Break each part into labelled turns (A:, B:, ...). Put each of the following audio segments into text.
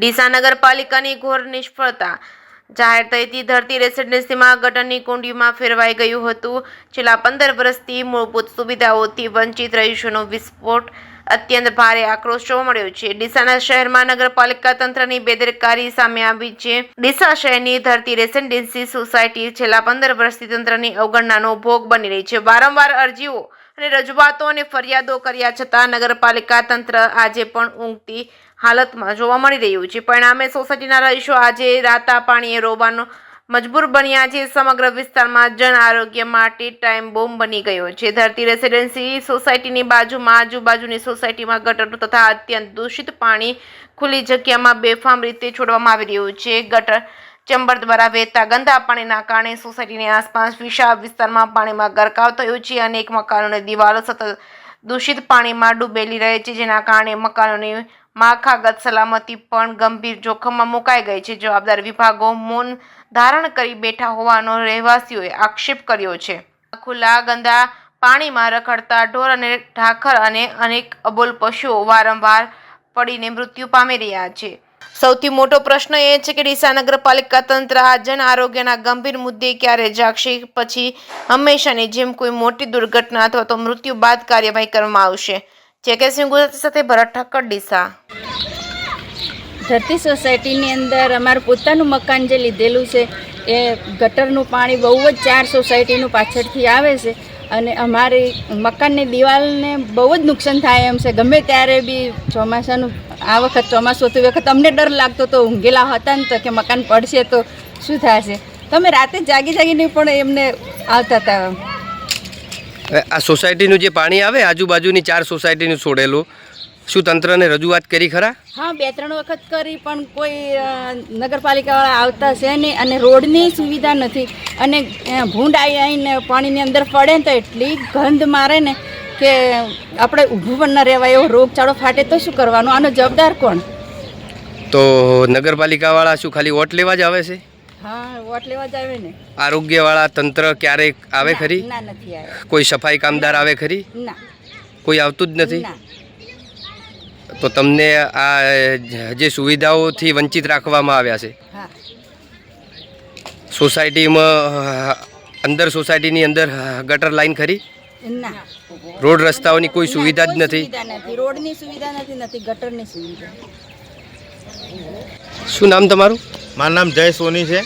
A: ડીસા નગરપાલિકાની ઘોર નિષ્ફળતા જાહેર થઈથી ધરતી રેસિડેન્સીમાં ગટરની કુંડીમાં ફેરવાઈ ગયું હતું। છેલ્લા 15 વર્ષથી મૂળભૂત સુવિધાઓથી વંચિત રહીશોનો વિસ્ફોટ અત્યંત ભારે આક્રોશ જોવા મળ્યો છે। ડીસાના શહેરમાં નગરપાલિકા તંત્રની બેદરકારી સામે આવી છે। ડીસા શહેરની ધરતી રેસિડેન્સી સોસાયટી છેલ્લા 15 વર્ષથી તંત્રની અવગણનાનો ભોગ બની રહી છે। વારંવાર અરજીઓ અને રજૂઆતો અને ફરિયાદો કર્યા છતાં નગરપાલિકા તંત્ર આજે પણ ઊંઘતી હાલતમાં જોવા મળી રહ્યું છે। પરિણામે સોસાયટીના રહીશો આજે રાતા પાણીએ રોવાનો મજબૂર બન્યા છે। સમગ્ર વિસ્તારમાં જન આરોગ્ય માટે ટાઈમ બોમ્બ બની ગયો છે। ધરતી રેસિડેન્સી સોસાયટીની બાજુમાં આજુબાજુની સોસાયટીમાં ગટરનું તથા અત્યંત દૂષિત પાણી ખુલ્લી જગ્યામાં બેફામ રીતે છોડવામાં આવી રહ્યું છે। ગટર ચેમ્બર દ્વારા વહેતા ગંદા પાણીના કારણે સોસાયટીની આસપાસ વિશાળ વિસ્તારમાં પાણીમાં ગરકાવ થયો છે। અનેક મકાનોની દિવાલો સતત દૂષિત પાણીમાં ડૂબેલી રહે છે, જેના કારણે મકાનોની માળખાગત સલામતી પણ ગંભીર જોખમમાં મુકાઈ ગઈ છે। જવાબદાર વિભાગો મૌન ધારણ કરી બેઠા હોવાનો રહેવાસીઓએ આક્ષેપ કર્યો છે। ખુલ્લા ગંદા પાણીમાં રખડતા ઢોર અને ઢાંખર અને અનેક અબોલ પશુઓ વારંવાર પડીને મૃત્યુ પામી રહ્યા છે। સૌથી મોટો પ્રશ્ન એ છે કે ડીસા નગરપાલિકા તંત્ર આ જન આરોગ્યના ગંભીર મુદ્દે ક્યારે જાગશે? પછી હંમેશાની જેમ કોઈ મોટી દુર્ઘટના અથવા તો મૃત્યુ બાદ કાર્યવાહી કરવામાં આવશે? જેકેસિંહ ગુજરાતી સાથે ભરત ઠક્કર, ડીસા।
B: ધરતી સોસાયટીની અંદર અમારું પોતાનું મકાન જે લીધેલું છે એ ગટરનું પાણી બહુ જ 4 સોસાયટીનું પાછળથી આવે છે અને અમારી મકાનની દિવાલને બહુ જ નુકસાન થાય એમ છે। ગમે ત્યારે બી ચોમાસાનું આ વખત ચોમાસું હતું વખત અમને ડર લાગતો તો ઊંઘેલા હતા ને તો કે મકાન પડશે તો શું થશે, તો અમે રાતે જાગીને પણ એમને આવતા હતા।
C: આ સોસાયટીનું જે પાણી આવે આજુબાજુની 4 સોસાયટીનું છોડેલું, શું તંત્રને રજૂઆત કરી ખરા?
B: હા, 2-3 વખત કરી પણ કોઈ નગરપાલિકાવાળા આવતા છે નહીં અને રોડની સુવિધા નથી અને ભૂંડ આવીને પાણીની અંદર પડે ને તો એટલી ગંધ મારે ને કે આપણે ઊભું પણ ન રહેવાય, એવો રોગચાળો ફાટે તો શું કરવાનું? આનો જવાબદાર કોણ?
C: તો નગરપાલિકાવાળા શું ખાલી વોટ લેવા જ આવે છે?
B: હા, વોટ લેવા જ આવે ને।
C: આરોગ્યવાળા તંત્ર ક્યારેક આવે ખરી?
B: ના, નથી આવે।
C: કોઈ સફાઈ કામદાર આવે ખરી?
B: ના,
C: કોઈ આવતું જ નથી?
B: ના।
C: તો તમને આ જે સુવિધાઓથી વંચિત રાખવામાં આવ્યા છે,
B: હા,
C: સોસાયટીમાં અંદર સોસાયટીની અંદર ગટર લાઈન ખરી?
B: ના,
C: રોડ રસ્તાઓની કોઈ સુવિધા જ નથી?
B: સુવિધા નથી, રોડની સુવિધા નથી, ગટરની સુવિધા।
C: શું નામ તમારું?
D: મારું નામ જય સોની છે।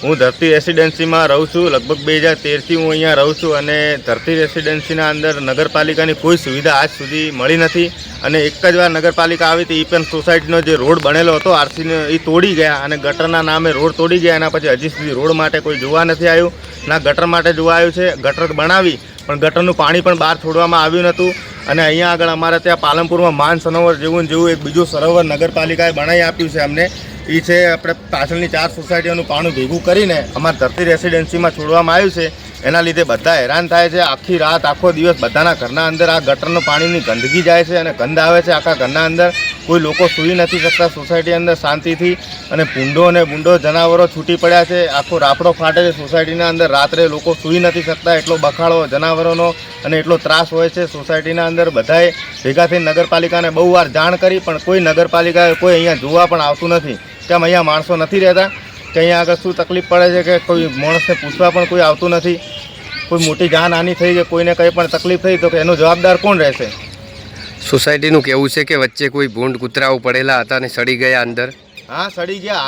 D: હું ધરતી રેસિડેન્સીમાં રહું છું। લગભગ 2013થી હું અહીંયા રહું છું અને ધરતી રેસિડેન્સીના અંદર નગરપાલિકાની કોઈ સુવિધા આજ સુધી મળી નથી અને એક જ વાર નગરપાલિકા આવી હતી, એ પણ સોસાયટીનો જે રોડ બનેલો હતો આરસીનો એ તોડી ગયા અને ગટરના નામે રોડ તોડી ગયા। એના પછી હજી સુધી રોડ માટે કોઈ જોવા નથી આવ્યું, ના ગટર માટે જોવા આવ્યું છે। ગટર બનાવી પણ ગટરનું પાણી પણ બહાર છોડવામાં આવ્યું નહોતું અને અહીંયા આગળ અમારે ત્યાં પાલનપુરમાં માન સરોવર જેવું એક બીજું સરોવર નગરપાલિકાએ બનાવી આપ્યું છે અમને। એ છે આપણે પાછળની 4 સોસાયટીઓનું પાણી ભેગું કરીને અમારા ધરતી રેસિડેન્સીમાં છોડવામાં આવ્યું છે। એના લીધે બધા હેરાન થાય છે। આખી રાત આખો દિવસ બધાના ઘરના અંદર આ ગટરનું પાણીની ગંદકી જાય છે અને ગંધ આવે છે આખા ઘરના અંદર। કોઈ લોકો સૂઈ નથી શકતા સોસાયટી અંદર શાંતિથી અને ભૂંડો અને બુંડો જનાવરો છૂટી પડ્યા છે। આખો રાફડો ફાટે છે સોસાયટીના અંદર, રાત્રે લોકો સૂઈ નથી શકતા, એટલો બખાડો જનાવરોનો અને એટલો ત્રાસ હોય છે સોસાયટીના અંદર। બધાએ ભેગા થઈને નગરપાલિકાને બહુ વાર જાણ કરી પણ કોઈ નગરપાલિકાએ કોઈ અહીંયા જોવા પણ આવતું નથી। કેમ અહીંયા માણસો નથી રહેતા કે અહીંયા આગળ શું તકલીફ પડે છે કે કોઈ માણસને પૂછવા પણ કોઈ આવતું નથી? કોઈ મોટી જાનહાનિ થઈ છે, કોઈને કંઈ પણ તકલીફ થઈ તો કે એનો જવાબદાર કોણ રહેશે?
C: સોસાયટીનું કહેવું છે કે વચ્ચે કોઈ ભૂંડ કૂતરાઓ પડેલા હતા અને સડી ગયા અંદર?
D: હા, સડી ગયા।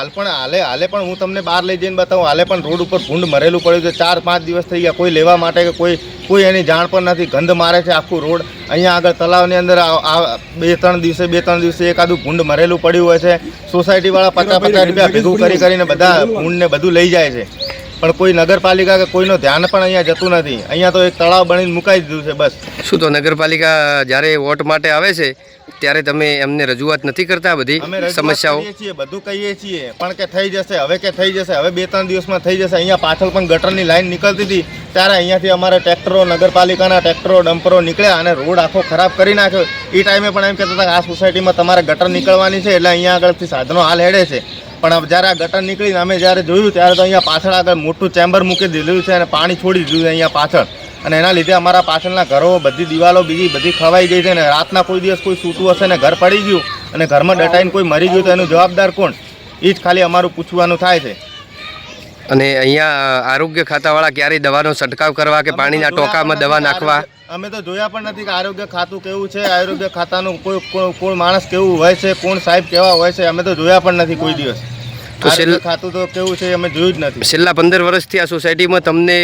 D: હાલે પણ હું તમને બહાર લઈ જઈને બતાવું, હાલે પણ રોડ ઉપર ભૂંડ મરેલું પડ્યું છે। 4-5 દિવસ થઈ ગયા, કોઈ લેવા માટે કે કોઈ એની જાણ પણ નથી। ગંધ મારે છે આખું રોડ। અહીંયા આગળ તલાવની અંદર 2-3 દિવસે એકાદું ભૂંડ મરેલું પડ્યું હોય છે। સોસાયટીવાળા 50-50 રૂપિયા ભેગું કરીને બધા ભૂંડને બધું લઈ જાય છે પણ કોઈ નગરપાલિકા કે કોઈનો ધ્યાન પણ અહીંયા જતું નથી। અહીંયા તો એક તળાવ બનીને મુકાઈ દીધું છે બસ।
C: શું તો નગરપાલિકા જ્યારે વોટ માટે આવે છે ત્યારે તમે એમને રજૂઆત નથી કરતા? બધી સમસ્યાઓ
D: બધું કહીએ છીએ પણ કે થઈ જશે, હવે 2-3 દિવસમાં થઈ જશે। અહીંયા પાછળ પણ ગટરની લાઈન નીકળતી હતી ત્યારે અહીંયાથી અમારા ટ્રેક્ટરો, નગરપાલિકાના ટ્રેક્ટરો, ડમ્પરો નીકળ્યા અને રોડ આખો ખરાબ કરી નાખ્યો। એ ટાઈમે પણ એમ કહેતા હતા કે આ સોસાયટીમાં તમારે ગટર નીકળવાની છે એટલે અહીંયા આગળથી સાધનો હાલ હેડે છે પણ જ્યારે આ ગટર નીકળીને અમે જ્યારે જોયું ત્યારે તો અહીંયા પાછળ આગળ મોટું ચેમ્બર મૂકી દીધું છે અને પાણી છોડી દીધું છે અહીંયા પાછળ અને એના લીધે અમારા પાછળના ઘરો, બધી દિવાલો બીજી બધી ખવાઈ ગઈ છે અને રાતના કોઈ દિવસ કોઈ સૂતું હશે ને ઘર પડી ગયું અને ઘરમાં દટાઈને કોઈ મરી ગયું તો એનું જવાબદાર કોણ, એ જ ખાલી અમારું પૂછવાનું થાય છે.
C: અને અહીંયા આરોગ્ય ખાતાવાળા ક્યારેય દવાનો છંટકાવ કરવા કે પાણીના ટોકામાં દવા નાખવા?
D: અમે તો જોયા પણ નથી કે આરોગ્ય ખાતું કેવું છે, આરોગ્ય ખાતાનું કોઈ માણસ કેવું હોય છે, કોણ સાહેબ કેવા હોય છે, અમે તો જોયા પણ નથી કોઈ દિવસ. આરોગ્ય ખાતું તો કેવું છે અમે જોયું જ નથી.
C: છેલ્લા 15 વર્ષથી આ સોસાયટીમાં તમને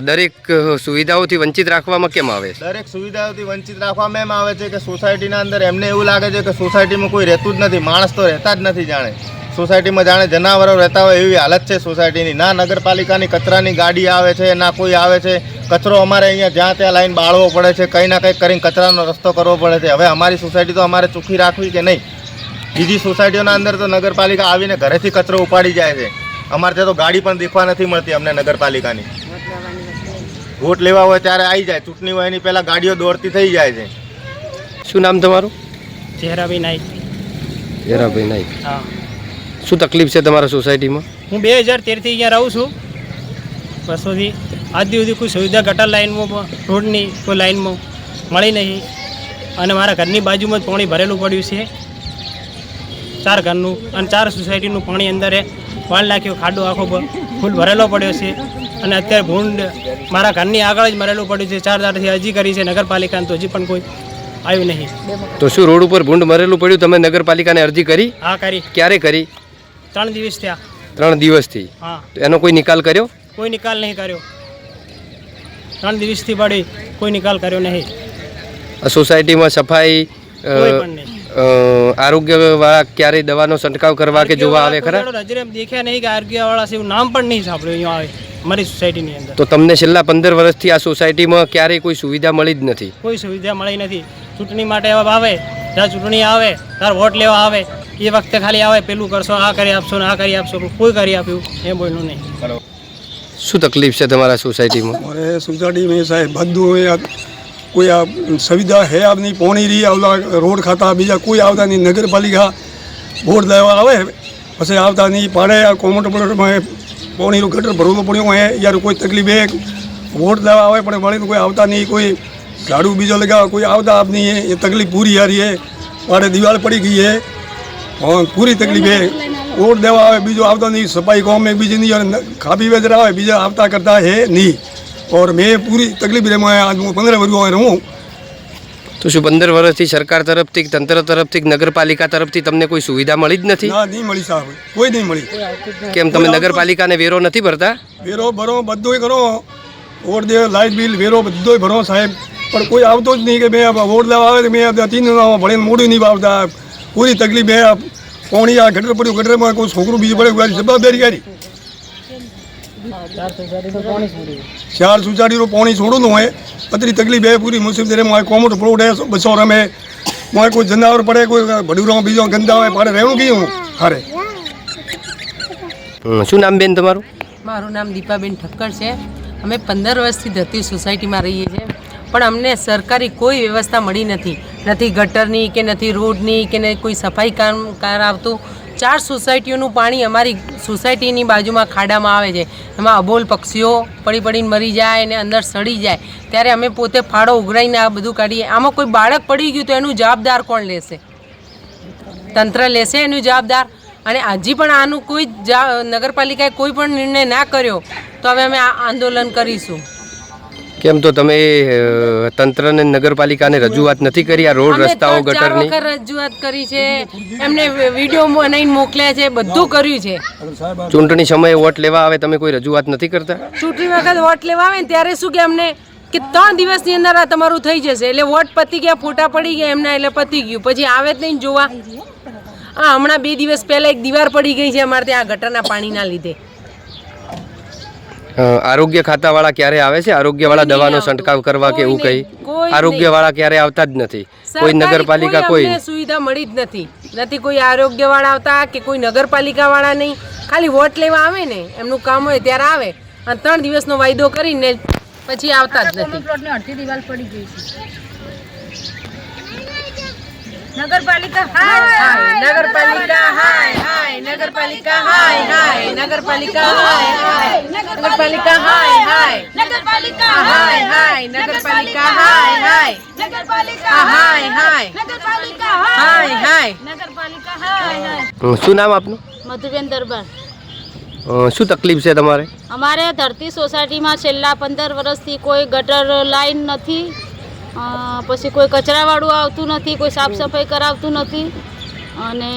C: દરેક સુવિધાઓથી વંચિત રાખવામાં કેમ આવે છે?
D: દરેક સુવિધાઓથી વંચિત રાખવામાં એમ આવે છે કે સોસાયટીના અંદર એમને એવું લાગે છે કે સોસાયટીમાં કોઈ રહેતું જ નથી, માણસ તો રહેતા જ નથી. જાણે સોસાયટીમાં જાણે જનાવરો રહેતા હોય એવી હાલત છે સોસાયટીની. ના નગરપાલિકાની કચરાની ગાડી આવે છે, ના કોઈ આવે છે. કચરો અમારે અહીંયા જ્યાં ત્યાં લાઈન બાળવો પડે છે, કંઈ ના કંઈક કરીને કચરાનો રસ્તો કરવો પડે છે. હવે અમારી સોસાયટી તો અમારે ચોખ્ખી રાખવી કે નહીં? બીજી સોસાયટીઓના અંદર તો નગરપાલિકા આવીને ઘરેથી કચરો ઉપાડી જાય છે. અમારે ત્યાં તો ગાડી પણ દેખવા નથી મળતી અમને નગરપાલિકાની. વોટ લેવા હોય ત્યારે આવી જાય, ચૂંટણી હોય એની પહેલાં ગાડીઓ દોડતી થઈ જાય છે.
C: શું નામ તમારું?
E: ચહેરાભાઈ નાઈક.
C: ચહેરાભાઈ નાઈક.
E: હા.
C: શું તકલીફ છે તમારા સોસાયટીમાં?
E: હું 2013થી અહીંયા રહું છું. વર્ષોથી આજ સુધી કોઈ સુવિધા ગટર લાઇનમાં રોડની કોઈ લાઇનમાં મળી નહીં. અને મારા ઘરની બાજુમાં જ પાણી ભરેલું પડ્યું છે, 4 ઘરનું અને 4 સોસાયટીનું પાણી અંદર વાળ નાખ્યો, ખાડો આખો ફૂલ ભરેલો પડ્યો છે. અને અત્યારે ભૂંડ મારા ઘરની આગળ જ મરેલું પડ્યું છે. 4 દાડાથી અરજી કરી છે નગરપાલિકાને, તો હજી પણ કોઈ આવ્યું નહીં.
C: તો શું રોડ ઉપર ભૂંડ મરેલું પડ્યું, તમે નગરપાલિકાને અરજી કરી?
E: હા કરી.
C: ક્યારે કરી?
E: 3 દિવસ થયા.
C: 3 દિવસથી?
E: હા.
C: તો એનો કોઈ નિકાલ કર્યો?
E: કોઈ નિકાલ નહીં કર્યો. 3 દિવસથી પડી કોઈ નિકાલ કર્યો નહીં.
C: આ સોસાયટીમાં સફાઈ
E: કોઈ પણ નહીં.
C: આરોગ્યવાળા ક્યારેય દવાનો છંટકાવ કરવા કે જોવા આવે ખરા?
E: નજરે દેખ્યા નહીં કે આરોગ્યવાળા છે એવું નામ પણ નહીં સાંભળ્યું અહીંયા આવે અમારી સોસાયટીની અંદર.
C: તો તમને છેલ્લા 15 વર્ષથી આ સોસાયટીમાં ક્યારેય કોઈ સુવિધા મળી જ નથી?
E: કોઈ સુવિધા મળી નથી. ચૂંટણી માટે આવે, જ્યાં ચૂંટણી આવે ત્યારે વોટ લેવા આવે, એ વખતે ખાલી આવે પેલું કરશો, આ કરી આપશો ને આ કરી આપશો, કોઈ કરી આપ્યું એ બોલ્યું નહીં.
C: શું તકલીફ છે તમારા સોસાયટીમાં?
F: हमारे सोसाइटी में साहब बंधु कोई सुविधा है अब नहीं, पानी रही आवता रोड खाता बीजा कोई आवता नहीं. नगर पालिका वोट देवा आवे પછી આવતા નહીં, પાડે કોમોટમાં પાણીનું ગટર ભરવું પડ્યું હોય યાર, કોઈ તકલીફ હે વોટ દેવા આવે પણ વળીને કોઈ આવતા નહીં, કોઈ ઝાડુ બીજો લગાવે કોઈ આવતા આપ નહીં. એ તકલીફ પૂરી યારી હે, પાડે દિવાલ પડી ગઈ હે, પૂરી તકલીફ હે. વોટ દેવા આવે બીજો આવતા નહીં, સફાઈ કામ में બીજી નહીં, ખાબી વેચરા આવે બીજા આવતા કરતા હે નહીં. और मैं पूरी तकलीफ रे मैं आज 15 वर्ष रहूँ.
C: તો શું 15 વર્ષથી સરકાર તરફથી, તંત્ર તરફથી, નગરપાલિકા તરફથી તમને કોઈ સુવિધા મળી જ નથી?
F: ના નહીં મળી સાહેબ, કોઈ નહીં મળી.
C: કેમ તમે નગરપાલિકાને વેરો નથી ભરતા?
F: વેરો ભરો, બધોય કરો, વોટ દે, લાઇટ બિલ, વેરો બધોય ભરો સાહેબ, પણ કોઈ આવતો જ નહીં કે મેં વોટ લેવા આવે તો મેં 3 ભણીને મોઢું નહીં આવતા. પૂરી તકલીફ હે. પાણી આ ગટર પડ્યું, ગટરમાં કોઈ છોકરું બીજું પડે જવાબદારી કરી. 4 સોસાયટીનું પાણી છોડવાનું હોય, અત્રી તકલીફ હે, પૂરી મુસીબત રે. મારે કોમોટ પ્લોટ હે, બસો રમે, મારે કોઈ જનાવર પડે, કોઈ ભડુરા બીજો ગંદા હોય, પાડે રહેવું કયું હારે.
C: શું નામ બેન તમારું?
G: મારું નામ દીપાબેન ઠક્કર છે. અમે 15 વર્ષથી ધરતી સોસાયટીમાં રહીએ છીએ, પણ અમને સરકારી કોઈ વ્યવસ્થા મળી નથી. નથી ગટરની કે નથી રોડની કે કોઈ સફાઈ કાર આવતું. 4 સોસાયટીઓનું પાણી અમારી સોસાયટીની બાજુમાં ખાડામાં આવે છે. એમાં અબોલ પક્ષીઓ પડીને મરી જાય અને અંદર સડી જાય, ત્યારે અમે પોતે ફાળો ઉઘરાઈને આ બધું કાઢીએ. આમાં કોઈ બાળક પડી ગયું તો એનું જવાબદાર કોણ લેશે? તંત્ર લેશે એનું જવાબદાર? અને હજી પણ આનું કોઈ નગરપાલિકાએ કોઈ પણ નિર્ણય ના કર્યો તો હવે અમે આ આંદોલન કરીશું.
C: કેમ તો તમે તંત્રને, નગરપાલિકાને રજૂઆત નથી કરી આ રોડ રસ્તાઓ ગટરની?
G: રજૂઆત કરી છે, એમને વિડીયો બનાવીને મોકલ્યા છે, બધું કર્યું છે.
C: ચૂંટણી સમયે વોટ લેવા આવે તમે કોઈ રજૂઆત નથી કરતા?
G: ચૂંટણી વખત વોટ લેવા આવે ને ત્યારે શું કે અમને કે 3 દિવસની અંદર આ તમારું થઈ જશે, એટલે વોટ પતી ગયા, ફોટા પડી ગયા એમના, એટલે પતી ગયું. પછી આવે જ નહીં જોવા. હા, હમણાં 2 દિવસ પહેલા એક દીવાલ પડી ગઈ છે અમારે ત્યાં ગટરના પાણીના લીધે.
C: આરોગ્ય ખાતાવાળા ક્યારે આવે છે? આરોગ્યવાળા દવાનો છંટકાવ કરવા કે એવું કંઈ? આરોગ્યવાળા ક્યારે આવતા જ નથી, કોઈ નગરપાલિકા કોઈ
G: સુવિધા મળી જ નથી. કોઈ આરોગ્યવાળા આવતા કે કોઈ નગરપાલિકાવાળા નહીં. ખાલી વોટ લેવા આવે ને, એમનું કામ હોય ત્યારે આવે અને 3 દિવસનો વાયદો કરીને પછી આવતા જ નથી.
B: નગરપાલિકા હાય
G: નગરપાલિકા હાય હાય નગરપાલિકા હાય હાય નગરપાલિકા હાય હાય નગરપાલિકા હાય હાય
B: નગરપાલિકા
G: હાય હાય નગરપાલિકા હાય હાય
B: નગરપાલિકા
G: હાય હાય
B: નગરપાલિકા
G: હાય હાય
B: નગરપાલિકા હાય
C: શું નામ આપનું?
B: મધુબેન દરબાર.
C: શું તકલીફ છે તમારે?
B: અમારે ધરતી સોસાયટીમાં છેલ્લા 15 વર્ષથી કોઈ ગટર લાઈન નથી, પછી કોઈ કચરાવાળું આવતું નથી, કોઈ સાફ સફાઈ કરાવતું નથી, અને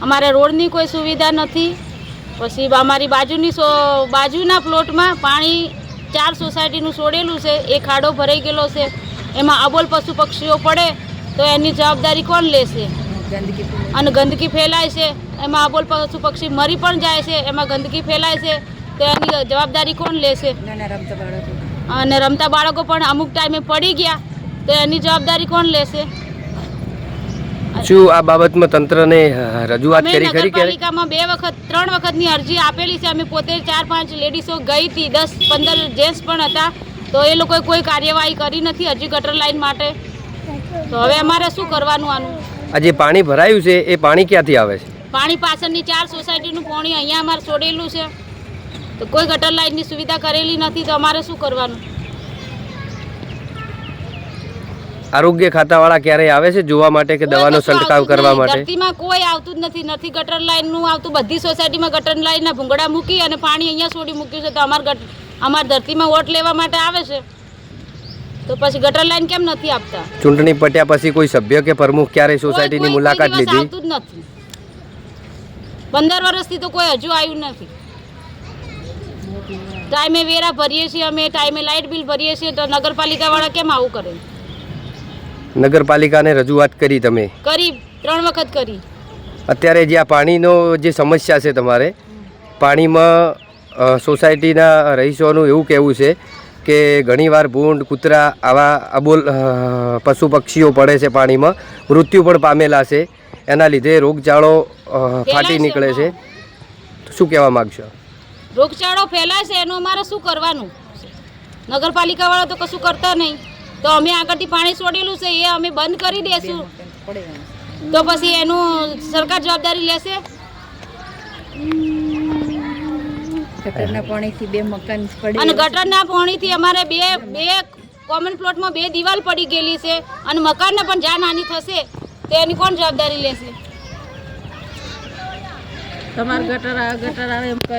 B: અમારે રોડની કોઈ સુવિધા નથી. પછી અમારી બાજુના પ્લોટમાં પાણી 4 સોસાયટીનું છોડેલું છે, એ ખાડો ભરાઈ ગયેલો છે, એમાં અબોલ પશુ પક્ષીઓ પડે તો એની જવાબદારી કોણ લેશે? અને ગંદકી ફેલાય છે, એમાં અબોલ પશુ પક્ષી મરી પણ જાય છે, એમાં ગંદકી ફેલાય છે, તો એની જવાબદારી કોણ લેશે? અને રમતા બાળકો પણ અમુક ટાઈમે પડી ગયા તો એની જવાબદારી કોણ લેશે?
C: શું આ બાબતમાં તંત્રને રજૂઆત
B: અમે
C: કરી ખરી ક્યારે?
B: નગરપાલિકામાં 3 વખતની અરજી આપેલી છે. અમે પોતે 4-5 લેડીઝો ગઈ હતી, 10-15 જેન્ટ્સ પણ હતા, તો એ લોકોએ કોઈ કાર્યવાહી કરી નથી હજી ગટર લાઈન માટે. તો હવે અમારે શું કરવાનું આનું?
C: આ જે પાણી ભરાયું છે એ પાણી ક્યાંથી આવે છે?
B: પાણી પાછળની 4 સોસાયટીનું પાણી અહીંયા અમારે છોડેલું છે, તો કોઈ ગટર લાઈનની સુવિધા કરેલી નથી, તો અમારે શું કરવાનું?
C: આરોગ્ય ખાતાવાળા ક્યારેય આવે છે જોવા માટે કે દવાનો છંટકાવ કરવા માટે?
B: ધરતીમાં કોઈ આવતું જ નથી ગટર લાઈનનું આવતું. બધી સોસાયટીમાં ગટર લાઈનના ભૂંગળા મૂકી અને પાણી અહીંયા છોડી મૂક્યું છે, તો અમાર ધરતીમાં વોટ લેવા માટે આવે છે, તો પછી ગટર લાઈન કેમ નથી આપતા?
C: ચૂંટણી પટ્યા પછી કોઈ સભ્ય કે પ્રમુખ ક્યારેય સોસાયટીની મુલાકાત
B: કોઈ દિવસ
C: લીધી?
B: આવતું જ નથી. 15 વર્ષથી તો કોઈ હજુ આવ્યું નથી. ટાઈમે વેરા ભરીએ છીએ અમે, ટાઈમે લાઇટ બિલ ભરીએ છીએ, તો નગરપાલિકાવાળા કેમ આવું કરે?
C: નગરપાલિકાને રજૂઆત કરી તમે?
B: કરી, 3 વખત કરી.
C: અત્યારે જે આ પાણીનો જે સમસ્યા છે તમારે, પાણીમાં સોસાયટીના રહીશોનું એવું કહેવું છે કે ઘણીવાર ભૂંડ, કૂતરા, આવા અબોલ પશુ પક્ષીઓ પડે છે પાણીમાં, મૃત્યુ પણ પામેલા છે, એના લીધે રોગચાળો ફાટી નીકળે છે. શું કહેવા માગશો?
B: રોગચાળો ફેલાય છે, એનું અમારે શું કરવાનું? નગરપાલિકાવાળા તો કશું કરતા નહીં, તો અમે આગળથી પાણી છોડેલું છે એ અમે બંધ કરી દેશું, તો પછી એનું સરકાર જવાબદારી લેશે?
H: ગટરના પાણીથી 2 મકાન પડે,
B: અને ગટરના પાણીથી અમારે બે કોમન પ્લોટમાં 2 દિવાલ પડી ગયેલી છે, અને મકાનને પણ જાનહાનિ થશે, તો એની કોણ જવાબદારી લેશે?
H: તમારે ગટર આવે એમ